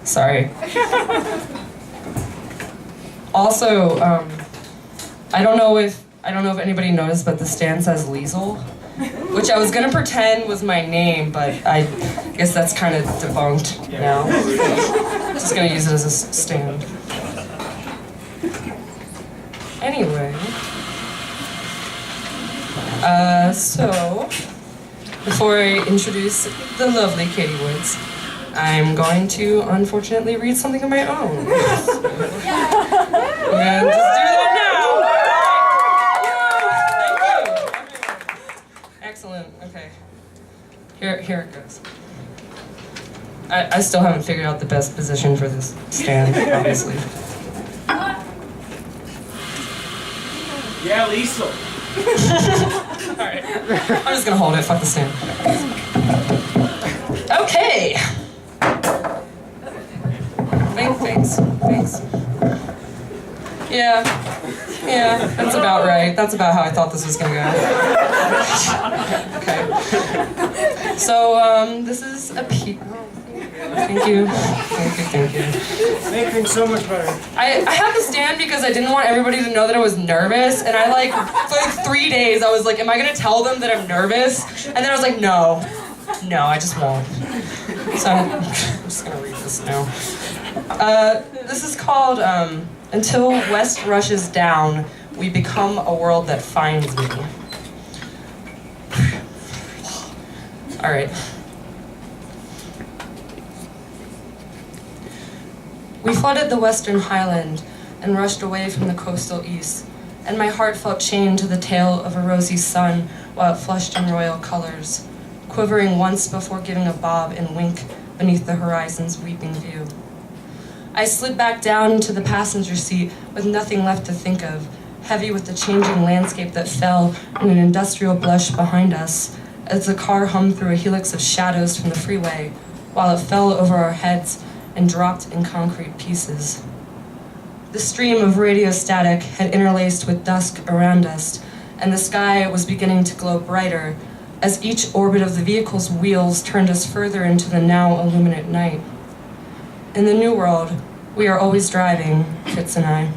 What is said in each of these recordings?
Sorry. Also, I don't know if anybody noticed, but the stand says Liesel, which I was gonna pretend was my name, but I guess that's kind of debunked now. Just gonna use it as a stand. Anyway, so before I introduce the lovely Katie Woods, I'm going to unfortunately read something of my own. And just do that now. Thank you. Excellent. Okay. Here it goes. I still haven't figured out the best position for this stand, obviously. Yeah, Lisa. Alright. I'm just gonna hold it. Fuck the stand. Okay. Thanks. Yeah, that's about right. That's about how I thought this was gonna go. Okay. So, this is a Thank you. Make things so much better. I had the stand because I didn't want everybody to know that I was nervous, and I for like 3 days I was like, am I gonna tell them that I'm nervous? And then I was like, no, I just won't. So I'm just gonna read this now. This is called, Until West Rushes Down, We Become a World That Finds Me. Alright. We flooded the western highland and rushed away from the coastal east, and my heart felt chained to the tail of a rosy sun while it flushed in royal colors, quivering once before giving a bob and wink beneath the horizon's weeping view. I slid back down into the passenger seat with nothing left to think of, heavy with the changing landscape that fell in an industrial blush behind us, as the car hummed through a helix of shadows from the freeway, while it fell over our heads and dropped in concrete pieces. The stream of radio static had interlaced with dusk around us, and the sky was beginning to glow brighter as each orbit of the vehicle's wheels turned us further into the now illuminate night. In the new world, we are always driving, Fitz and I.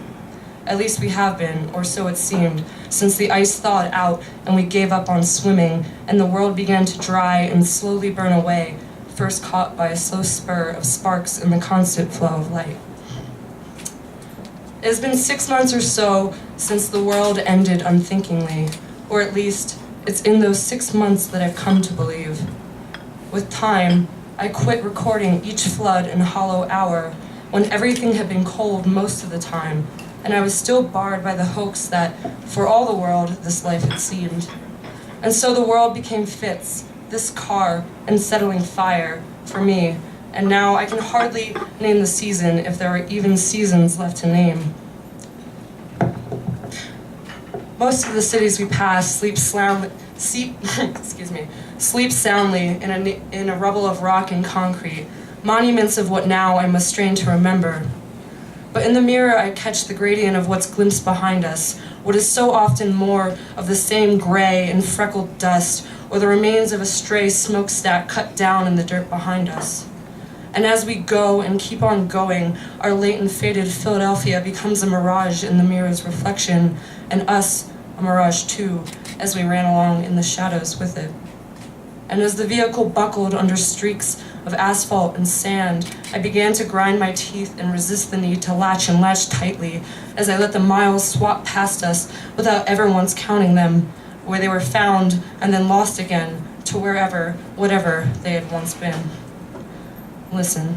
At least we have been, or so it seemed, since the ice thawed out and we gave up on swimming and the world began to dry and slowly burn away, first caught by a slow spur of sparks in the constant flow of light. It has been 6 months or so since the world ended unthinkingly, or at least it's in those 6 months that I've come to believe. With time, I quit recording each flood and hollow hour when everything had been cold most of the time, and I was still barred by the hoax that, for all the world, this life had seemed. And so the world became Fitz, this car, and settling fire, for me, and now I can hardly name the season if there are even seasons left to name. Most of the cities we pass sleep soundly in a rubble of rock and concrete, monuments of what now I must strain to remember. But in the mirror I catch the gradient of what's glimpsed behind us, what is so often more of the same gray and freckled dust, or the remains of a stray smokestack cut down in the dirt behind us. And as we go and keep on going, our late and faded Philadelphia becomes a mirage in the mirror's reflection, and us a mirage too, as we ran along in the shadows with it. And as the vehicle buckled under streaks of asphalt and sand, I began to grind my teeth and resist the need to latch and latch tightly as I let the miles swap past us without ever once counting them, where they were found and then lost again to wherever, whatever they had once been. Listen.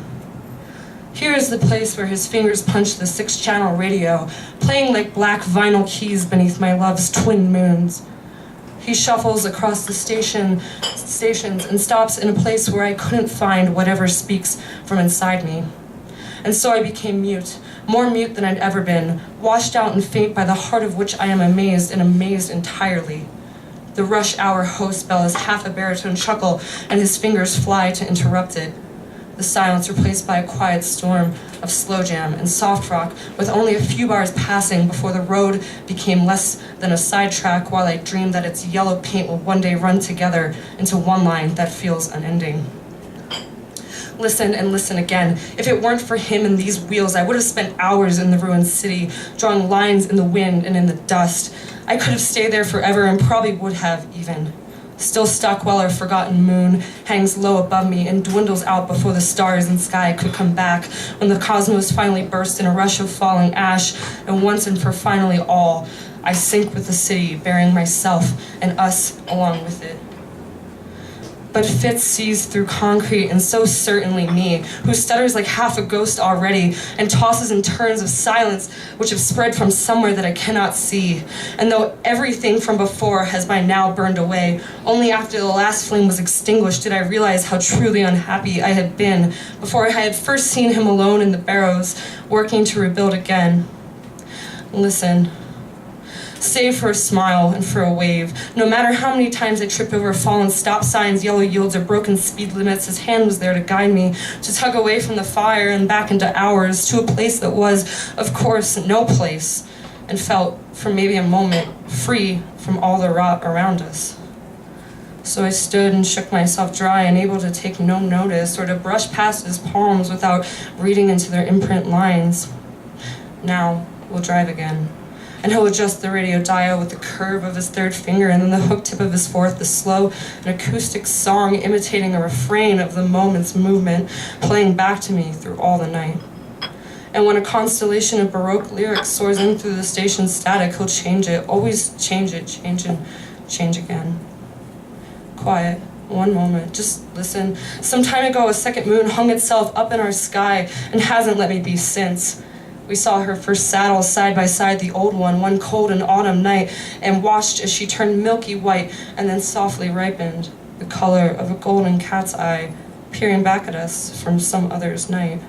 Here is the place where his fingers punch the 6-channel radio, playing like black vinyl keys beneath my love's twin moons. He shuffles across the stations and stops in a place where I couldn't find whatever speaks from inside me. And so I became mute, more mute than I'd ever been, washed out and faint by the heart of which I am amazed and amazed entirely. The rush hour host bellows half a baritone chuckle, and his fingers fly to interrupt it. The silence replaced by a quiet storm of slow jam and soft rock, with only a few bars passing before the road became less than a sidetrack, while I dreamed that its yellow paint will one day run together into one line that feels unending. listen and listen again. If it weren't for him and these wheels, I would have spent hours in the ruined city, drawing lines in the wind and in the dust. I could have stayed there forever and probably would have even. Still stuck while our forgotten moon hangs low above me and dwindles out before the stars and sky could come back, when the cosmos finally burst in a rush of falling ash, and once and for finally all, I sink with the city, bearing myself and us along with it. But Fitz sees through concrete, and so certainly me, who stutters like half a ghost already, and tosses and turns of silence which have spread from somewhere that I cannot see. And though everything from before has by now burned away, only after the last flame was extinguished did I realize how truly unhappy I had been before I had first seen him alone in the barrows, working to rebuild again. Listen. Save for a smile and for a wave. No matter how many times I tripped over fallen stop signs, yellow yields, or broken speed limits, his hand was there to guide me, to tug away from the fire and back into ours, to a place that was, of course, no place, and felt, for maybe a moment, free from all the rot around us. So I stood and shook myself dry, unable to take no notice or to brush past his palms without reading into their imprint lines. Now we'll drive again. And he'll adjust the radio dial with the curve of his third finger and then the hook tip of his fourth, the slow and acoustic song imitating a refrain of the moment's movement, playing back to me through all the night. And when a constellation of Baroque lyrics soars in through the station's static, he'll change it, always change it, change and change again. Quiet. One moment, just listen. Some time ago, a second moon hung itself up in our sky and hasn't let me be since. We saw her first saddle side by side the old one cold and autumn night, and watched as she turned milky white and then softly ripened, the color of a golden cat's eye, peering back at us from some other's night.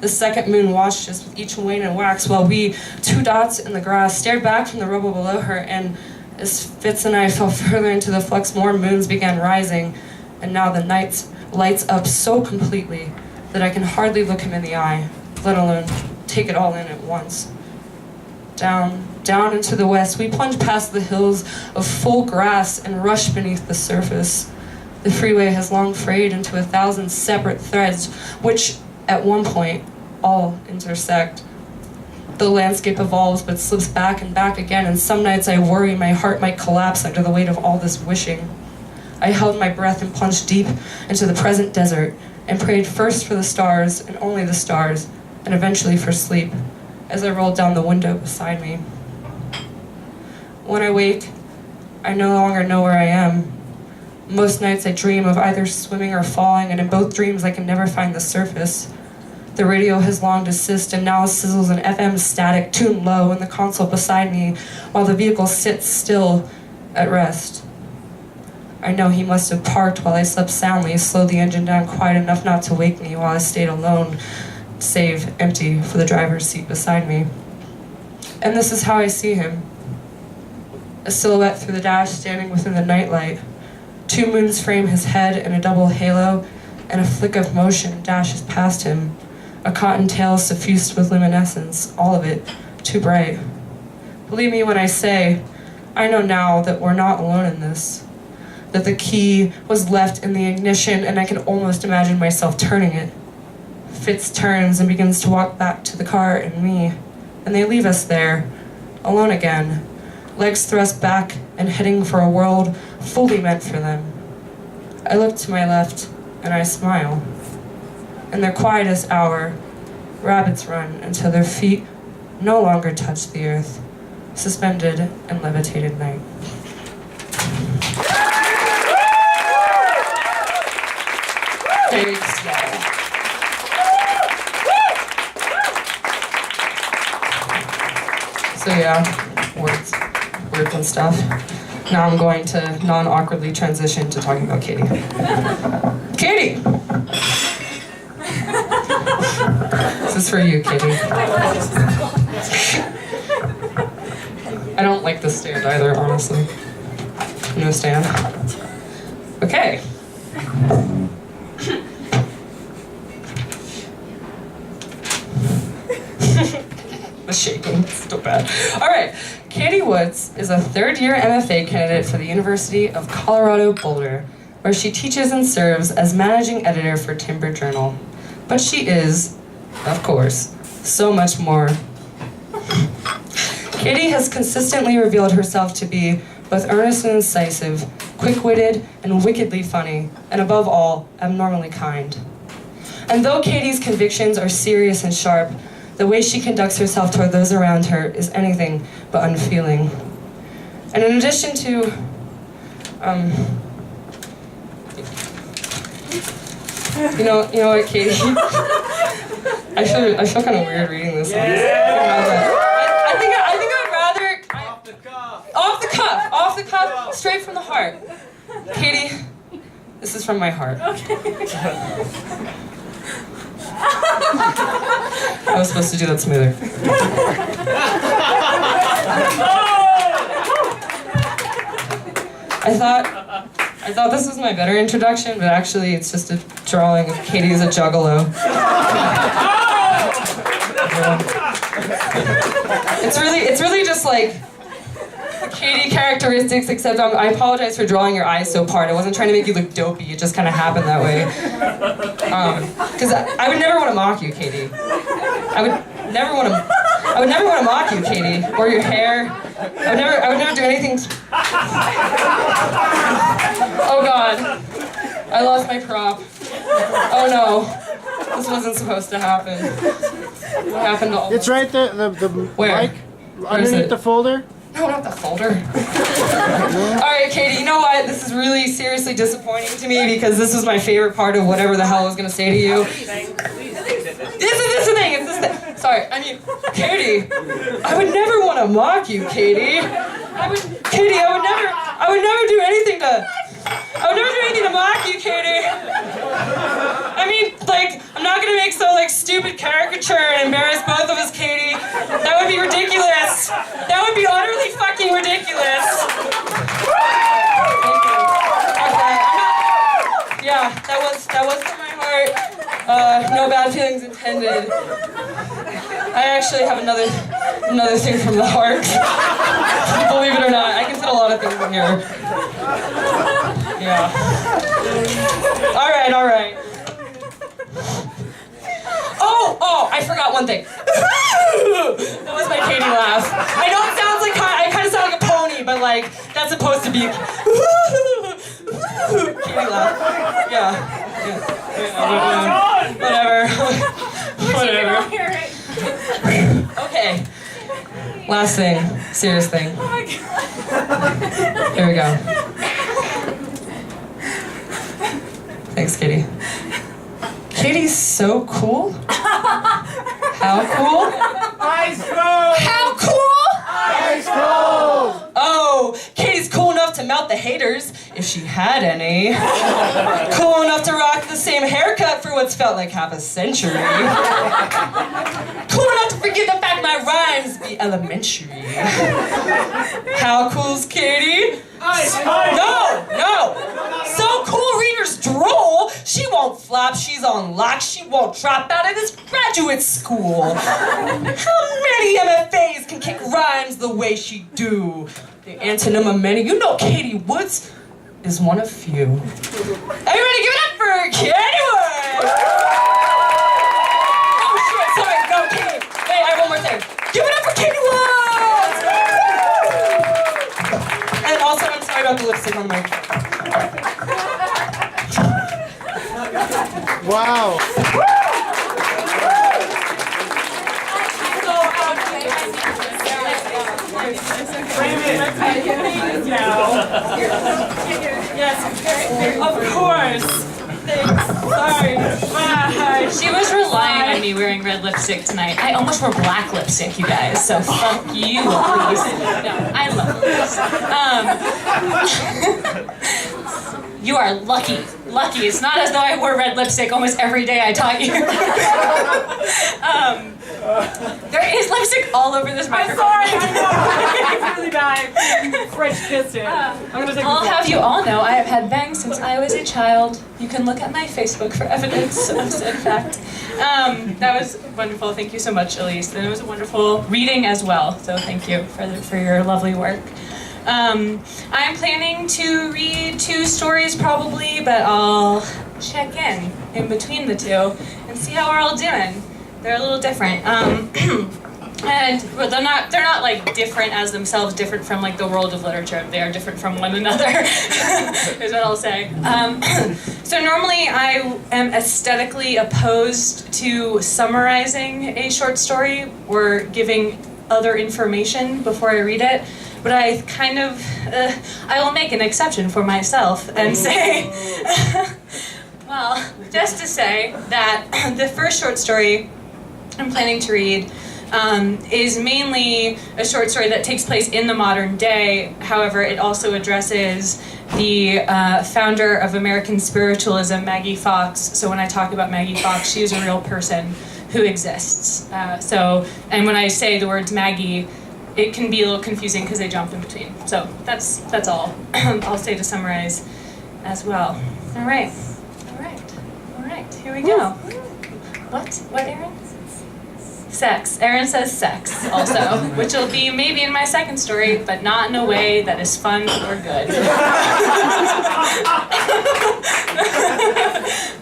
The second moon watched us with each wane and wax, while we, two dots in the grass, stared back from the rubble below her, and as Fitz and I fell further into the flux, more moons began rising, and now the night lights up so completely that I can hardly look him in the eye, let alone take it all in at once. Down into the west, we plunge past the hills of full grass and rush beneath the surface. The freeway has long frayed into 1,000 separate threads, which, at one point, all intersect. The landscape evolves but slips back and back again, and some nights I worry my heart might collapse under the weight of all this wishing. I held my breath and plunged deep into the present desert, and prayed first for the stars, and only the stars, and eventually for sleep, as I rolled down the window beside me. When I wake, I no longer know where I am. Most nights I dream of either swimming or falling, and in both dreams I can never find the surface. The radio has long desist and now sizzles an FM static tuned low in the console beside me, while the vehicle sits still at rest. I know he must have parked while I slept soundly, slowed the engine down quiet enough not to wake me while I stayed alone, save empty for the driver's seat beside me. And this is how I see him. A silhouette through the dash standing within the nightlight. Two moons frame his head in a double halo, and a flick of motion dashes past him. A cottontail suffused with luminescence, all of it too bright. Believe me when I say, I know now that we're not alone in this. That the key was left in the ignition, and I can almost imagine myself turning it. Fitz turns and begins to walk back to the car and me, and they leave us there, alone again, legs thrust back and heading for a world fully meant for them. I look to my left, and I smile. In their quietest hour, rabbits run until their feet no longer touch the earth, suspended in levitated night. Thanks, y'all. So yeah, words and stuff. Now I'm going to non-awkwardly transition to talking about Katie. Katie! This is for you, Katie. I don't like the stand either, honestly. No stand. Okay. The shaking, it's still bad. All right, Katie Woods is a third-year MFA candidate for the University of Colorado Boulder, where she teaches and serves as managing editor for Timber Journal. But she is, of course, so much more. Katie has consistently revealed herself to be both earnest and incisive, quick-witted and wickedly funny, and above all, abnormally kind. And though Katie's convictions are serious and sharp, the way she conducts herself toward those around her is anything but unfeeling. And in addition to, you know what, Katie? I feel kind of weird reading this. I think I'd rather off the cuff, straight from the heart. Katie, this is from my heart. I was supposed to do that smoother. I thought this was my better introduction, but actually it's just a drawing of Katie as a juggalo. It's really just like Katie characteristics, except I apologize for drawing your eyes so apart. I wasn't trying to make you look dopey, it just kind of happened that way. Because I would never want to mock you, Katie. I would never want to mock you, Katie, or your hair. I would never do anything. Oh God, I lost my prop. Oh no, this wasn't supposed to happen. What happened to all? It's right there. The Where? mic underneath the folder. No, not the folder. Alright, Katie, you know what? This is really seriously disappointing to me because this was my favorite part of whatever the hell I was going to say to you. This is the thing, it's this thing. Sorry, I mean, Katie, I would never want to mock you, Katie. I would never do anything to mock you, Katie. I mean, like, I'm not gonna make some, like, stupid caricature and embarrass both of us, Katie. That would be ridiculous. That would be utterly fucking ridiculous. Okay, yeah, that was from my heart. No bad feelings intended. I actually have another thing from the heart. Believe it or not, I can fit a lot of things in here. Yeah. All right. Oh, I forgot one thing. That was my Katie laugh. I know it sounds like, I kind of sound like a pony, but like, that's supposed to be Katie laugh. Yeah. Whatever. Okay. Last thing. Serious thing. Oh my God. Here we go. Thanks, Katie. Katie's so cool. How cool? Ice cold. How cool? Ice cold. Oh, Katie's cool enough to melt the haters, if she had any. Cool enough to rock the same haircut for what's felt like half a century. Cool enough to forget the fact my rhymes be elementary. How cool's Katie? No! So cool readers drool. She won't flop, she's on lock, she won't drop out of this graduate school. How many MFAs can kick rhymes the way she do? The antonym of many. You know Katie Woods is one of few. Everybody give it up for Katie Woods! Oh shit, sorry, no, Katie. Wait, I have one more thing. Give it up for Katie Woods! And also, I'm sorry about the lipstick on my... Wow. Yes, of course. Thanks. Sorry. Bye. She was relying on me wearing red lipstick tonight. I almost wore black lipstick, you guys, so fuck you, Elise. No, I love Elise. You are lucky. Lucky. It's not as though I wore red lipstick almost every day I taught you. There is lipstick all over this I'm microphone. sorry. I know. It's really bad. French kissed it. I'm gonna take I'll have you all know I have had bangs since I was a child. You can look at my Facebook for evidence of said fact. That was wonderful. Thank you so much, Elise. And it was a wonderful reading as well. So thank you for your lovely work. I'm planning to read 2 stories probably, but I'll check in between the 2 and see how we're all doing. They're a little different. And they're not like different as themselves, different from like the world of literature. They are different from one another, is what I'll say. So normally I am aesthetically opposed to summarizing a short story or giving other information before I read it. But I kind of, I will make an exception for myself and say, well, just to say that the first short story I'm planning to read is mainly a short story that takes place in the modern day. However, it also addresses the founder of American Spiritualism, Maggie Fox. So when I talk about Maggie Fox, she is a real person who exists. And when I say the words Maggie, it can be a little confusing because they jump in between. So that's all I'll say to summarize as well. All right, here we go. What, Erin? Sex. Erin says sex also, which will be maybe in my second story, but not in a way that is fun or good.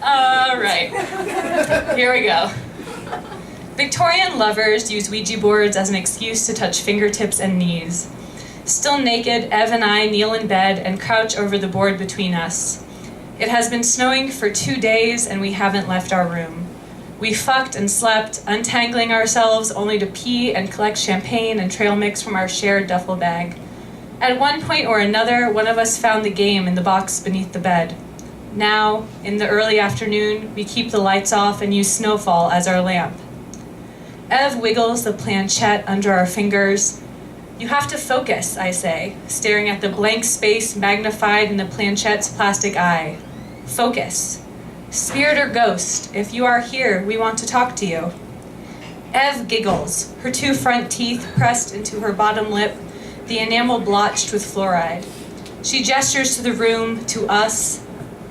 All right, here we go. Victorian lovers use Ouija boards as an excuse to touch fingertips and knees. Still naked, Ev and I kneel in bed and crouch over the board between us. It has been snowing for 2 days and we haven't left our room. We fucked and slept, untangling ourselves only to pee and collect champagne and trail mix from our shared duffel bag. At one point or another, one of us found the game in the box beneath the bed. Now, in the early afternoon, we keep the lights off and use snowfall as our lamp. Ev wiggles the planchette under our fingers. You have to focus, I say, staring at the blank space magnified in the planchette's plastic eye. Focus. Spirit or ghost, if you are here, we want to talk to you. Ev giggles, her 2 front teeth pressed into her bottom lip, the enamel blotched with fluoride. She gestures to the room, to us.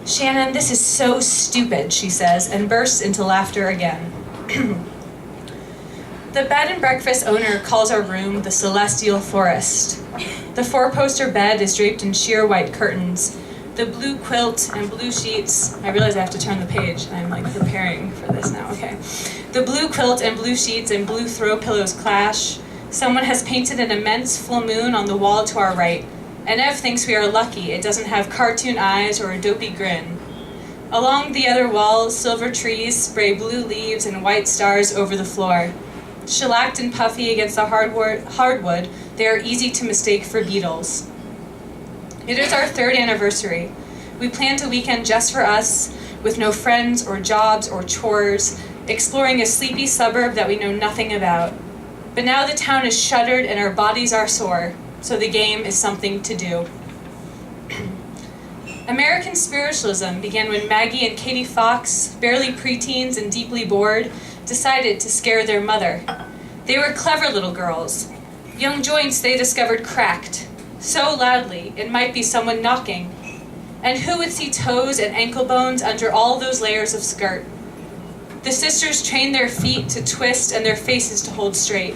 Shannon, this is so stupid, she says, and bursts into laughter again. The bed and breakfast owner calls our room the Celestial Forest. The 4-poster bed is draped in sheer white curtains. The blue quilt and blue sheets, I realize I have to turn the page. I'm like preparing for this now, okay. The blue quilt and blue sheets and blue throw pillows clash. Someone has painted an immense full moon on the wall to our right, and Ev thinks we are lucky it doesn't have cartoon eyes or a dopey grin. Along the other walls, silver trees spray blue leaves and white stars over the floor. Shellacked and puffy against the hardwood, they are easy to mistake for beetles. It is our 3rd anniversary. We planned a weekend just for us, with no friends or jobs or chores, exploring a sleepy suburb that we know nothing about. But now the town is shuttered and our bodies are sore, so the game is something to do. American Spiritualism began when Maggie and Katie Fox, barely preteens and deeply bored, decided to scare their mother. They were clever little girls. Young joints they discovered cracked. So loudly, it might be someone knocking. And who would see toes and ankle bones under all those layers of skirt? The sisters trained their feet to twist and their faces to hold straight.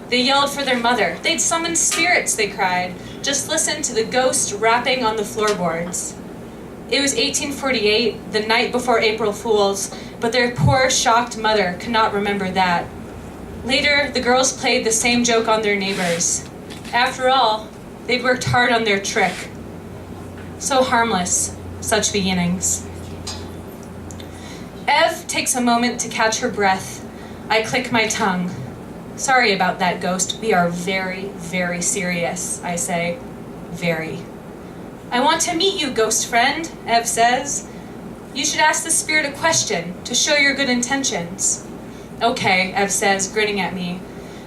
They yelled for their mother. They'd summon spirits, they cried. Just listen to the ghost rapping on the floorboards. It was 1848, the night before April Fools, but their poor, shocked mother could not remember that. Later, the girls played the same joke on their neighbors. After all, they'd worked hard on their trick. So harmless, such beginnings. Ev takes a moment to catch her breath. I click my tongue. Sorry about that, ghost. We are very, very serious, I say. Very. I want to meet you, ghost friend, Ev says. You should ask the spirit a question to show your good intentions. Okay, Ev says, grinning at me.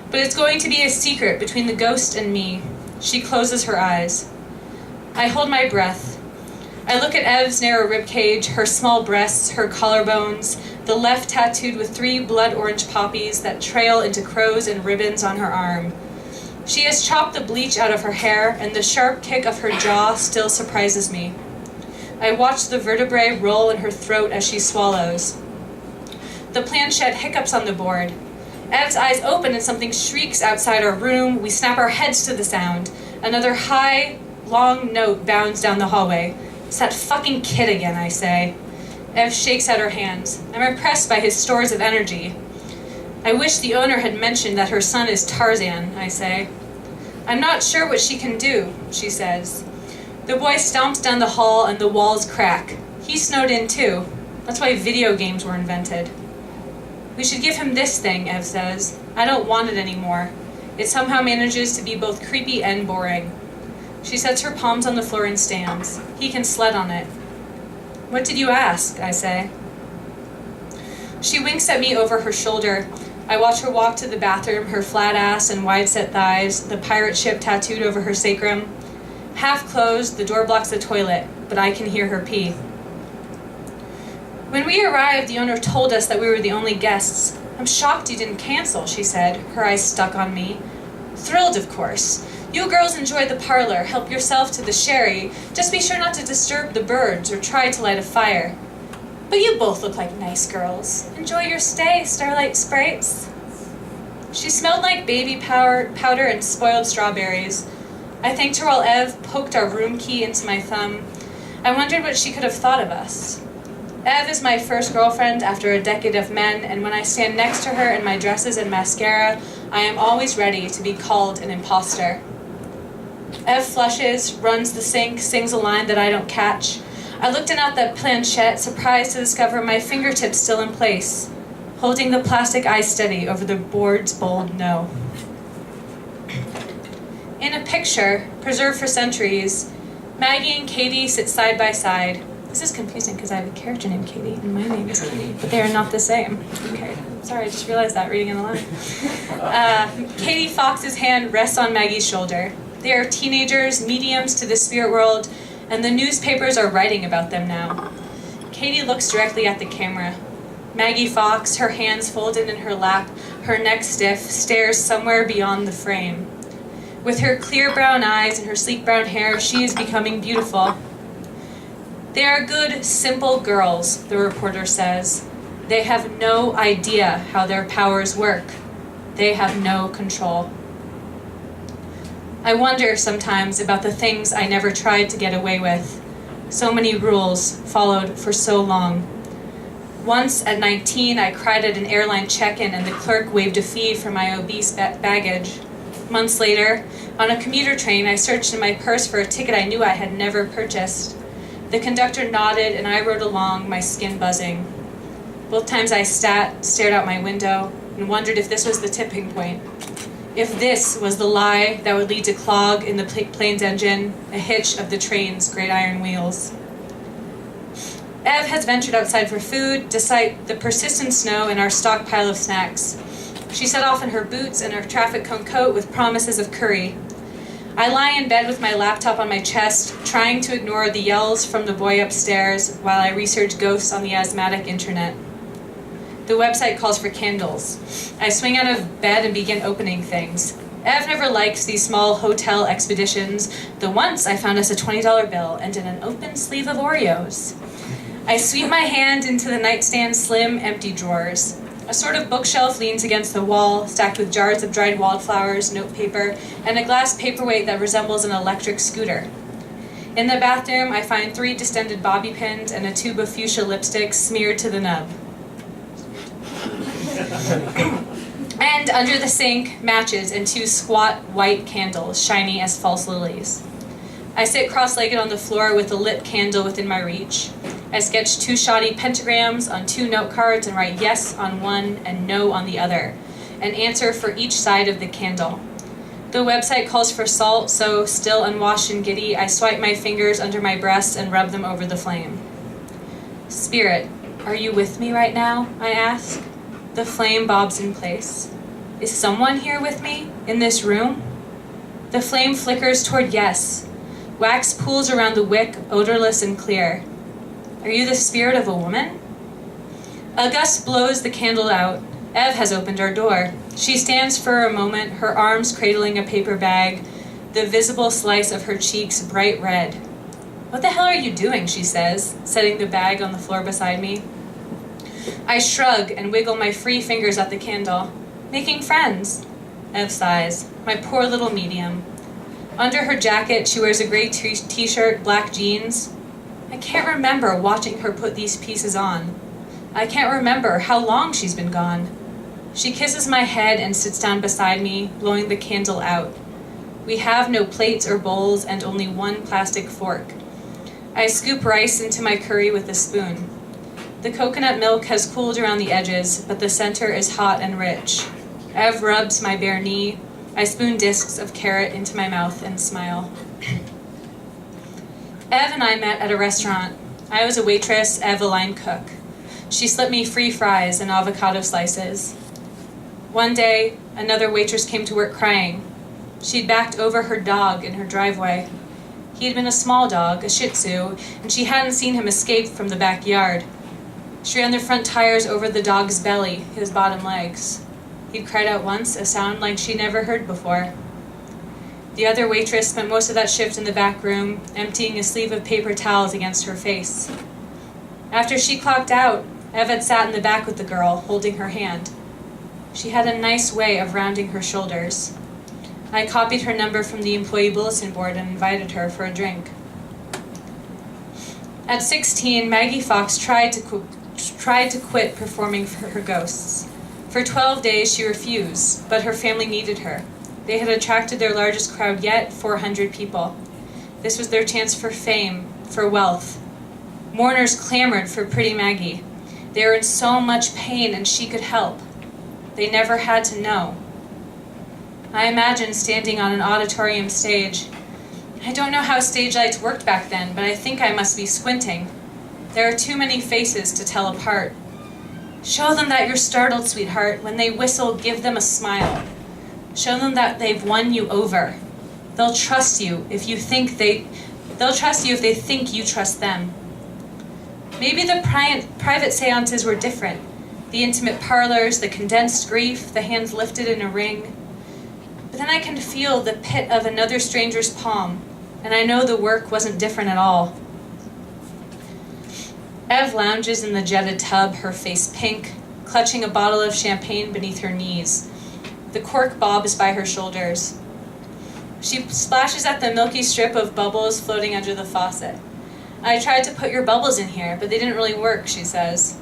But it's going to be a secret between the ghost and me. She closes her eyes. I hold my breath. I look at Ev's narrow ribcage, her small breasts, her collarbones, the left tattooed with 3 blood orange poppies that trail into crows and ribbons on her arm. She has chopped the bleach out of her hair, and the sharp kick of her jaw still surprises me. I watch the vertebrae roll in her throat as she swallows. The planchette hiccups on the board. Ev's eyes open and something shrieks outside our room. We snap our heads to the sound. Another high, long note bounds down the hallway. It's that fucking kid again, I say. Ev shakes out her hands. I'm impressed by his stores of energy. I wish the owner had mentioned that her son is Tarzan, I say. I'm not sure what she can do, she says. The boy stomps down the hall and the walls crack. He snowed in too. That's why video games were invented. We should give him this thing, Ev says. I don't want it anymore. It somehow manages to be both creepy and boring. She sets her palms on the floor and stands. He can sled on it. What did you ask? I say. She winks at me over her shoulder. I watch her walk to the bathroom, her flat ass and wide-set thighs, the pirate ship tattooed over her sacrum. Half closed, the door blocks the toilet, but I can hear her pee. When we arrived, the owner told us that we were the only guests. I'm shocked you didn't cancel, she said, her eyes stuck on me. Thrilled, of course. You girls enjoy the parlor, help yourself to the sherry. Just be sure not to disturb the birds or try to light a fire. But you both look like nice girls. Enjoy your stay, Starlight Sprites. She smelled like baby powder and spoiled strawberries. I thanked her while Ev poked our room key into my thumb. I wondered what she could have thought of us. Ev is my first girlfriend after a decade of men, and when I stand next to her in my dresses and mascara, I am always ready to be called an imposter. Ev flushes, runs the sink, sings a line that I don't catch. I looked down at that planchette, surprised to discover my fingertips still in place, holding the plastic eye steady over the board's bold no. In a picture, preserved for centuries, Maggie and Katie sit side by side. This is confusing because I have a character named Katie and my name is Katie, but they are not the same. Okay, sorry, I just realized that reading it aloud. Katie Fox's hand rests on Maggie's shoulder. They are teenagers, mediums to the spirit world, and the newspapers are writing about them now. Katie looks directly at the camera. Maggie Fox, her hands folded in her lap, her neck stiff, stares somewhere beyond the frame. With her clear brown eyes and her sleek brown hair, she is becoming beautiful. They are good, simple girls, the reporter says. They have no idea how their powers work. They have no control. I wonder sometimes about the things I never tried to get away with. So many rules followed for so long. Once at 19, I cried at an airline check-in and the clerk waived a fee for my obese baggage. Months later, on a commuter train, I searched in my purse for a ticket I knew I had never purchased. The nodded and I rode along, my skin buzzing. Both times I stared out my window, and wondered if this was the tipping point. If this was the lie that would lead to clog in the plane's engine, a hitch of the train's great iron wheels. Ev has ventured outside for food, despite the persistent snow and our stockpile of snacks. She set off in her boots and her traffic cone coat with promises of curry. I lie in bed with my laptop on my chest, trying to ignore the yells from the boy upstairs while I research ghosts on the asthmatic internet. The website calls for candles. I swing out of bed and begin opening things. Ev never likes these small hotel expeditions, though once I found us a $20 bill and in an open sleeve of Oreos. I sweep my hand into the nightstand's slim, empty drawers. A sort of bookshelf leans against the wall, stacked with jars of dried wildflowers, notepaper, and a glass paperweight that resembles an electric scooter. In the bathroom, I find 3 distended bobby pins and a tube of fuchsia lipstick smeared to the nub. And under the sink, matches and 2 squat white candles, shiny as false lilies. I sit cross-legged on the floor with a lit candle within my reach. I sketch 2 shoddy pentagrams on 2 note cards and write yes on one and no on the other, an answer for each side of the candle. The website calls for salt, so still unwashed and giddy, I swipe my fingers under my breasts and rub them over the flame. Spirit, are you with me right now? I ask. The flame bobs in place. Is someone here with me, in this room? The flame flickers toward yes. Wax pools around the wick, odorless and clear. Are you the spirit of a woman? A gust blows the candle out. Ev has opened our door. She stands for a moment, her arms cradling a paper bag, the visible slice of her cheeks bright red. What the hell are you doing, she says, setting the bag on the floor beside me. I shrug and wiggle my free fingers at the candle. Making friends. Ev sighs. My poor little medium. Under her jacket, she wears a gray t-shirt, black jeans. I can't remember watching her put these pieces on. I can't remember how long she's been gone. She kisses my head and sits down beside me, blowing the candle out. We have no plates or bowls and only one plastic fork. I scoop rice into my curry with a spoon. The coconut milk has cooled around the edges, but the center is hot and rich. Ev rubs my bare knee. I spoon discs of carrot into my mouth and smile. Ev and I met at a restaurant. I was a waitress, Ev a line cook. She slipped me free fries and avocado slices. One day, another waitress came to work crying. She'd backed over her dog in her driveway. He had been a small dog, a Shih Tzu, and she hadn't seen him escape from the backyard. She ran the front tires over the dog's belly, his bottom legs. He'd cried out once, a sound like she'd never heard before. The other waitress spent most of that shift in the back room, emptying a sleeve of paper towels against her face. After she clocked out, Ev had sat in the back with the girl, holding her hand. She had a nice way of rounding her shoulders. I copied her number from the employee bulletin board and invited her for a drink. At 16, Maggie Fox tried to quit performing for her ghosts. For 12 days, she refused, but her family needed her. They had attracted their largest crowd yet, 400 people. This was their chance for fame, for wealth. Mourners clamored for Pretty Maggie. They were in so much pain and she could help. They never had to know. I imagine standing on an auditorium stage. I don't know how stage lights worked back then, but I think I must be squinting. There are too many faces to tell apart. Show them that you're startled, sweetheart. When they whistle, give them a smile. Show them that they've won you over. They'll trust you if you think they'll trust you if they think you trust them. Maybe the private seances were different. The intimate parlors, the condensed grief, the hands lifted in a ring. But then I can feel the pit of another stranger's palm, and I know the work wasn't different at all. Ev lounges in the jetted tub, her face pink, clutching a bottle of champagne beneath her knees. The cork bobs by her shoulders. She splashes at the milky strip of bubbles floating under the faucet. I tried to put your bubbles in here, but they didn't really work, she says.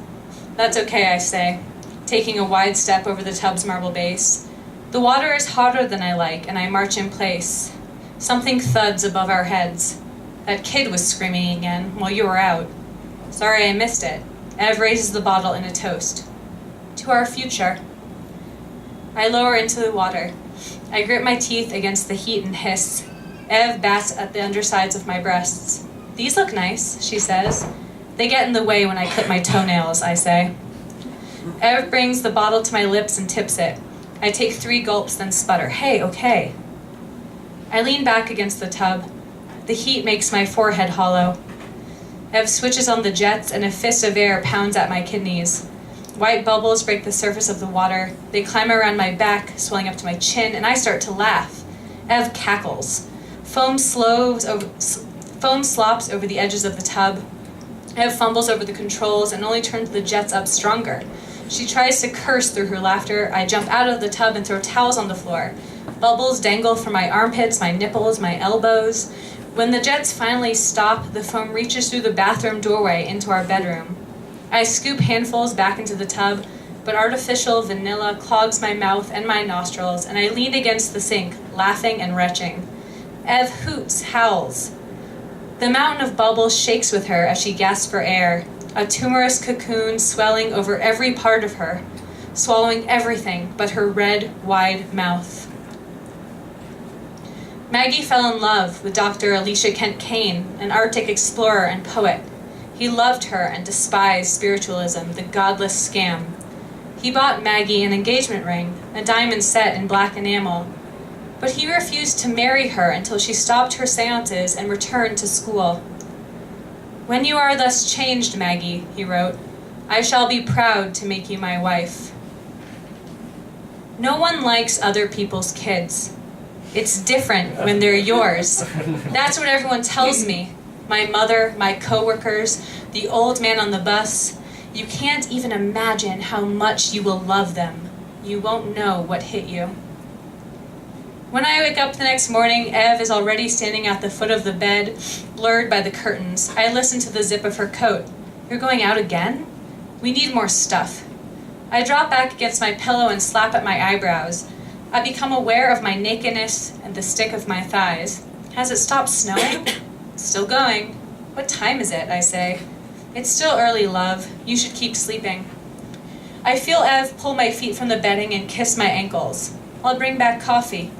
That's okay, I say, taking a wide step over the tub's marble base. The water is hotter than I like, and I march in place. Something thuds above our heads. That kid was screaming again while you were out. Sorry I missed it. Ev raises the bottle in a toast. To our future. I lower into the water. I grit my teeth against the heat and hiss. Ev bats at the undersides of my breasts. These look nice, she says. They get in the way when I clip my toenails, I say. Ev brings the bottle to my lips and tips it. I take 3 gulps, then sputter. Hey, okay. I lean back against the tub. The heat makes my forehead hollow. Ev switches on the jets and a fist of air pounds at my kidneys. White bubbles break the surface of the water. They climb around my back, swelling up to my chin, and I start to laugh. Ev cackles. Foam slops over the edges of the tub. Ev fumbles over the controls and only turns the jets up stronger. She tries to curse through her laughter. I jump out of the tub and throw towels on the floor. Bubbles dangle from my armpits, my nipples, my elbows. When the jets finally stop, the foam reaches through the bathroom doorway into our bedroom. I scoop handfuls back into the tub, but artificial vanilla clogs my mouth and my nostrils, and I lean against the sink, laughing and retching. Ev hoots, howls. The mountain of bubbles shakes with her as she gasps for air, a tumorous cocoon swelling over every part of her, swallowing everything but her red, wide mouth. Maggie fell in love with Dr. Alicia Kent Kane, an Arctic explorer and poet. He loved her and despised spiritualism, the godless scam. He bought Maggie an engagement ring, a diamond set in black enamel, but he refused to marry her until she stopped her seances and returned to school. When you are thus changed, Maggie, he wrote, I shall be proud to make you my wife. No one likes other people's kids. It's different when they're yours. That's what everyone tells me. My mother, my coworkers, the old man on the bus. You can't even imagine how much you will love them. You won't know what hit you. When I wake up the next morning, Ev is already standing at the foot of the bed, blurred by the curtains. I listen to the zip of her coat. You're going out again? We need more stuff. I drop back against my pillow and slap at my eyebrows. I become aware of my nakedness and the stick of my thighs. Has it stopped snowing? Still going. What time is it? I say. It's still early, love. You should keep sleeping. I feel Ev pull my feet from the bedding and kiss my ankles. I'll bring back coffee.